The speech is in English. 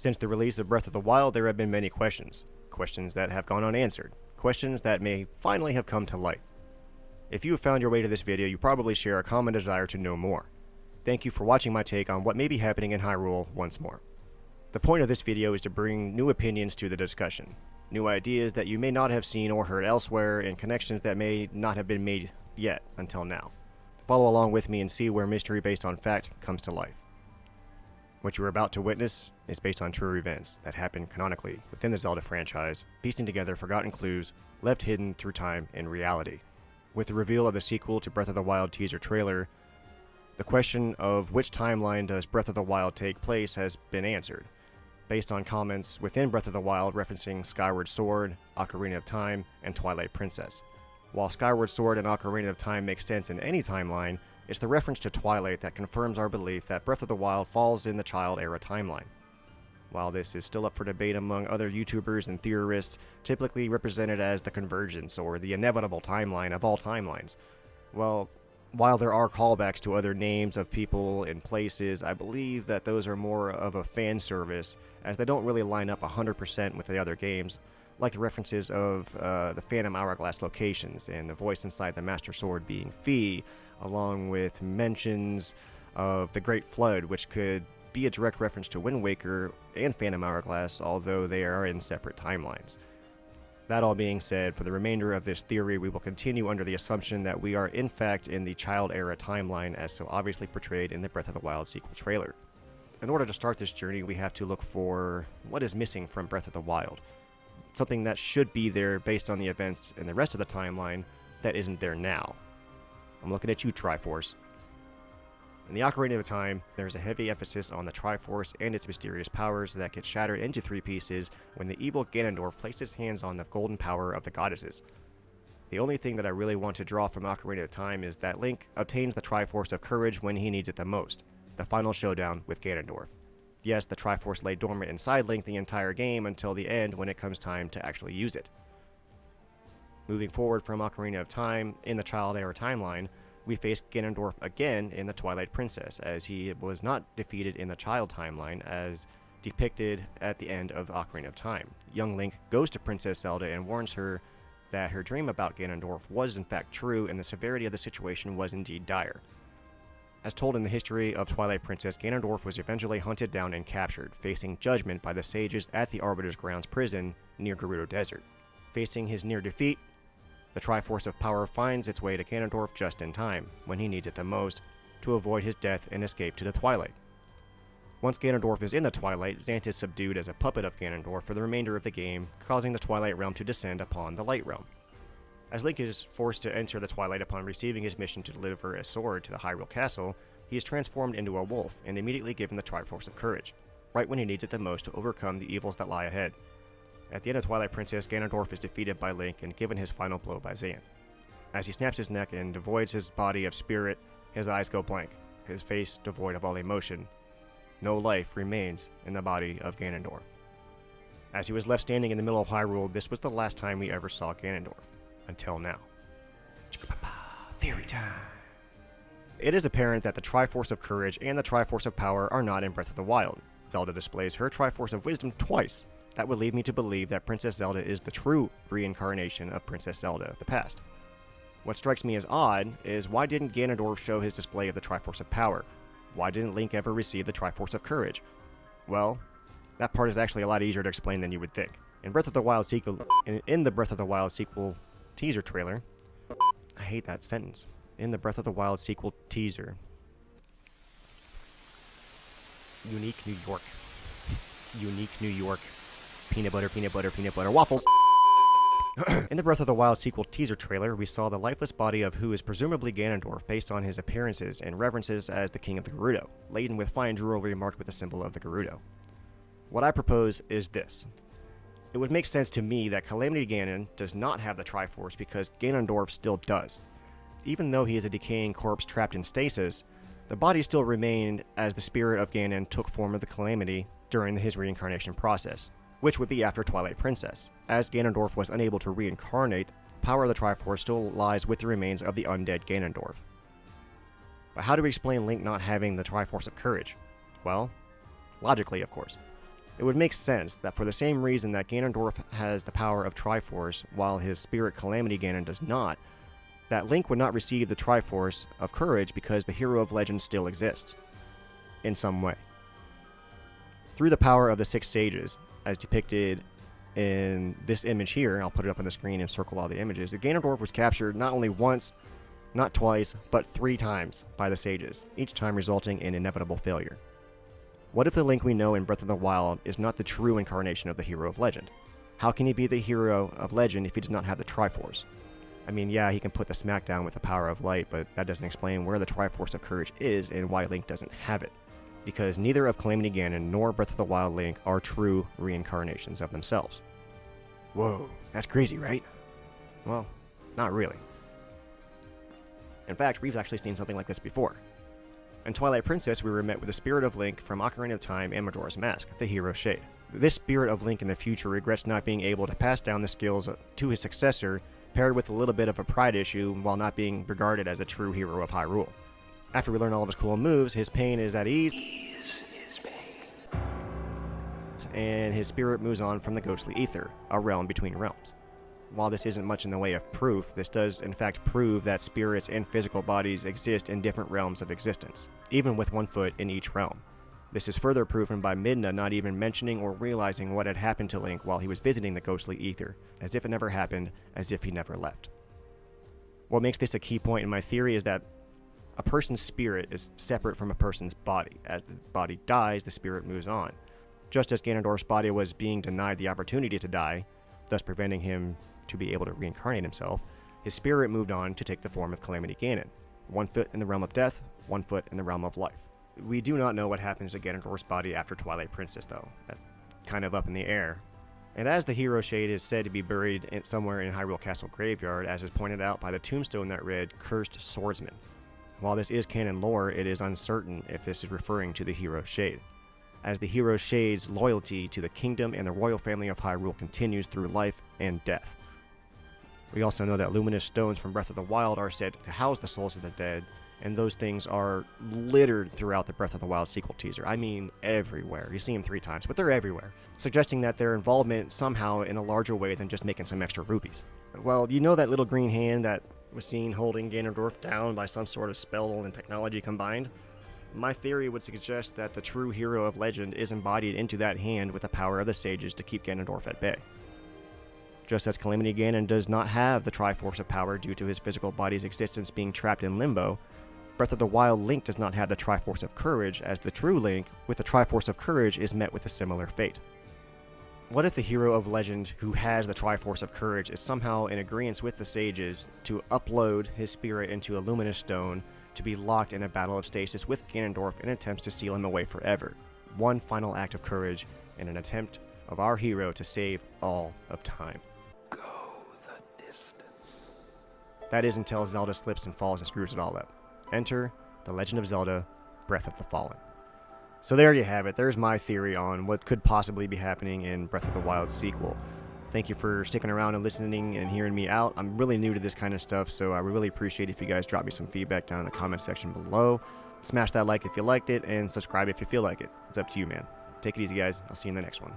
Since the release of Breath of the Wild, there have been many questions. Questions that have gone unanswered. Questions that may finally have come to light. If you have found your way to this video, you probably share a common desire to know more. Thank you for watching my take on what may be happening in Hyrule once more. The point of this video is to bring new opinions to the discussion. New ideas that you may not have seen or heard elsewhere, and connections that may not have been made yet until now. Follow along with me and see where mystery based on fact comes to life. What you are about to witness is based on true events that happened canonically within the Zelda franchise, piecing together forgotten clues left hidden through time and reality. With the reveal of the sequel to Breath of the Wild teaser trailer, the question of which timeline does Breath of the Wild take place has been answered, based on comments within Breath of the Wild referencing Skyward Sword, Ocarina of Time, and Twilight Princess. While Skyward Sword and Ocarina of Time make sense in any timeline, it's the reference to Twilight that confirms our belief that Breath of the Wild falls in the child-era timeline. While this is still up for debate among other YouTubers and theorists, typically represented as the convergence or the inevitable timeline of all timelines, well, while there are callbacks to other names of people and places, I believe that those are more of a fan service, as they don't really line up 100% with the other games, like the references of the Phantom Hourglass locations and the voice inside the Master Sword being Fi, along with mentions of the Great Flood, which could be a direct reference to Wind Waker and Phantom Hourglass, although they are in separate timelines. That all being said, for the remainder of this theory, we will continue under the assumption that we are in fact in the child-era timeline, as so obviously portrayed in the Breath of the Wild sequel trailer. In order to start this journey, we have to look for what is missing from Breath of the Wild. Something that should be there based on the events in the rest of the timeline that isn't there now. I'm looking at you, Triforce. In the Ocarina of Time, there's a heavy emphasis on the Triforce and its mysterious powers that get shattered into three pieces when the evil Ganondorf places hands on the golden power of the goddesses. The only thing that I really want to draw from Ocarina of Time is that Link obtains the Triforce of Courage when he needs it the most, the final showdown with Ganondorf. Yes, the Triforce lay dormant inside Link the entire game until the end when it comes time to actually use it. Moving forward from Ocarina of Time, in the child-era timeline, we face Ganondorf again in the Twilight Princess, as he was not defeated in the child timeline as depicted at the end of Ocarina of Time. Young Link goes to Princess Zelda and warns her that her dream about Ganondorf was in fact true and the severity of the situation was indeed dire. As told in the history of Twilight Princess, Ganondorf was eventually hunted down and captured, facing judgment by the sages at the Arbiter's Grounds prison near Gerudo Desert. Facing his near defeat, the Triforce of Power finds its way to Ganondorf just in time, when he needs it the most, to avoid his death and escape to the Twilight. Once Ganondorf is in the Twilight, Zant is subdued as a puppet of Ganondorf for the remainder of the game, causing the Twilight Realm to descend upon the Light Realm. As Link is forced to enter the Twilight upon receiving his mission to deliver a sword to the Hyrule Castle, he is transformed into a wolf and immediately given the Triforce of Courage, right when he needs it the most to overcome the evils that lie ahead. At the end of Twilight Princess, Ganondorf is defeated by Link and given his final blow by Zant. As he snaps his neck and devoids his body of spirit, his eyes go blank, his face devoid of all emotion. No life remains in the body of Ganondorf. As he was left standing in the middle of Hyrule, this was the last time we ever saw Ganondorf. Until now. Theory time! It is apparent that the Triforce of Courage and the Triforce of Power are not in Breath of the Wild. Zelda displays her Triforce of Wisdom twice. That would lead me to believe that Princess Zelda is the true reincarnation of Princess Zelda of the past. What strikes me as odd is why didn't Ganondorf show his display of the Triforce of Power? Why didn't Link ever receive the Triforce of Courage? Well, that part is actually a lot easier to explain than you would think. In the Breath of the Wild sequel teaser trailer, I hate that sentence. In the Breath of the Wild sequel teaser, Unique New York. Unique New York. Peanut butter, peanut butter, peanut butter, waffles. In the Breath of the Wild sequel teaser trailer, we saw the lifeless body of who is presumably Ganondorf based on his appearances and references as the King of the Gerudo, laden with fine jewelry marked with the symbol of the Gerudo. What I propose is this. It would make sense to me that Calamity Ganon does not have the Triforce because Ganondorf still does. Even though he is a decaying corpse trapped in stasis, the body still remained as the spirit of Ganon took form of the Calamity during his reincarnation process, which would be after Twilight Princess. As Ganondorf was unable to reincarnate, the power of the Triforce still lies with the remains of the undead Ganondorf. But how do we explain Link not having the Triforce of Courage? Well, logically, of course. It would make sense that for the same reason that Ganondorf has the power of Triforce while his spirit Calamity Ganon does not, that Link would not receive the Triforce of Courage because the hero of legend still exists, in some way. Through the power of the 6 sages, as depicted in this image here, I'll put it up on the screen and circle all the images, the Ganondorf was captured not only once, not twice, but 3 times by the sages, each time resulting in inevitable failure. What if the Link we know in Breath of the Wild is not the true incarnation of the hero of legend? How can he be the hero of legend if he does not have the Triforce? I mean, yeah, he can put the smackdown with the power of light, but that doesn't explain where the Triforce of Courage is and why Link doesn't have it. Because neither of Calamity Ganon nor Breath of the Wild Link are true reincarnations of themselves. Whoa, that's crazy, right? Well, not really. In fact, we've actually seen something like this before. In Twilight Princess, we were met with the spirit of Link from Ocarina of Time and Majora's Mask, the Hero Shade. This spirit of Link in the future regrets not being able to pass down the skills to his successor, paired with a little bit of a pride issue while not being regarded as a true hero of Hyrule. After we learn all of his cool moves, his pain is at ease, and his spirit moves on from the ghostly ether, a realm between realms. While this isn't much in the way of proof, this does in fact prove that spirits and physical bodies exist in different realms of existence, even with one foot in each realm. This is further proven by Midna not even mentioning or realizing what had happened to Link while he was visiting the ghostly ether, as if it never happened, as if he never left. What makes this a key point in my theory is that a person's spirit is separate from a person's body. As the body dies, the spirit moves on. Just as Ganondorf's body was being denied the opportunity to die, thus preventing him to be able to reincarnate himself, his spirit moved on to take the form of Calamity Ganon. 1 foot in the realm of death, 1 foot in the realm of life. We do not know what happens to Ganondorf's body after Twilight Princess, though. That's kind of up in the air. And as the Hero Shade is said to be buried somewhere in Hyrule Castle Graveyard, as is pointed out by the tombstone that read, Cursed Swordsman. While this is canon lore, it is uncertain if this is referring to the Hero Shade, as the Hero Shade's loyalty to the kingdom and the royal family of Hyrule continues through life and death. We also know that luminous stones from Breath of the Wild are said to house the souls of the dead, and those things are littered throughout the Breath of the Wild sequel teaser. I mean, everywhere. You see them 3 times, but they're everywhere, suggesting that their involvement somehow in a larger way than just making some extra rupees. Well, you know that little green hand that was seen holding Ganondorf down by some sort of spell and technology combined? My theory would suggest that the true hero of legend is embodied into that hand with the power of the sages to keep Ganondorf at bay. Just as Calamity Ganon does not have the Triforce of Power due to his physical body's existence being trapped in limbo, Breath of the Wild Link does not have the Triforce of Courage, as the true Link, with the Triforce of Courage, is met with a similar fate. What if the hero of legend who has the Triforce of Courage is somehow in agreement with the sages to upload his spirit into a luminous stone to be locked in a battle of stasis with Ganondorf in attempts to seal him away forever? One final act of courage in an attempt of our hero to save all of time. Go the distance. That is until Zelda slips and falls and screws it all up. Enter The Legend of Zelda, Breath of the Fallen. So there you have it. There's my theory on what could possibly be happening in Breath of the Wild sequel. Thank you for sticking around and listening and hearing me out. I'm really new to this kind of stuff, so I would really appreciate if you guys drop me some feedback down in the comment section below. Smash that like if you liked it, and subscribe if you feel like it. It's up to you, man. Take it easy, guys. I'll see you in the next one.